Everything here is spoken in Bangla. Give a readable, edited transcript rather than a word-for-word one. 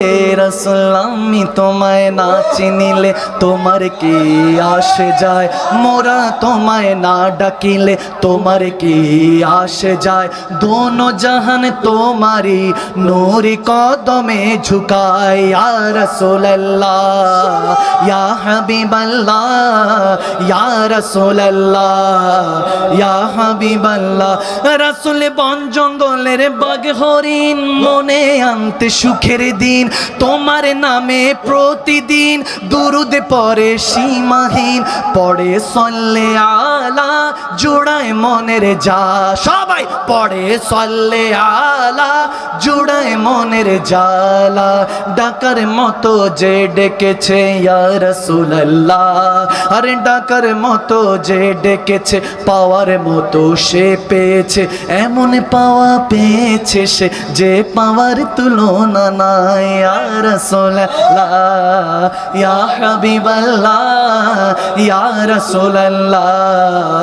রাসূল আমি তোমায় না চিনিলে তোমার কি আসে যায়, মোরা তোমায় না ডাকিলে তোমার কি আসে যায়। দোনো জাহান তোমারি নূরি কদমে ঝুকায়, ইয়া রাসূলুল্লাহ ইয়া হাবিবাল্লাহ ইয়া রাসূলুল্লাহ ইয়া হাবিবাল্লাহ। রাসূল বন জঙ্গলের বাঘ হরিণ মনে আনতে সুখের দিন, তোমার নামে প্রতিদিন দুরুদ পড়ে সীমাহীন, পড়ে সল্লে আলা জুড়ায় মনের যা, সবাই পড়ে সল্লে আলা জুড়ায় মনের জালা। ডাকার মতো যে ডেকেছে ইয়া রাসূলুল্লাহ, আরে ডাকার মতো যে ডেকেছে পাওয়ার মতো সে পেয়েছে, এমন পাওয়া পেয়েছে সে যে পাওয়ার তুলনা নাই। ইয়া রাসূলুল্লাহ ইয়া হাবিবাল্লাহ ইয়া রাসূলুল্লাহ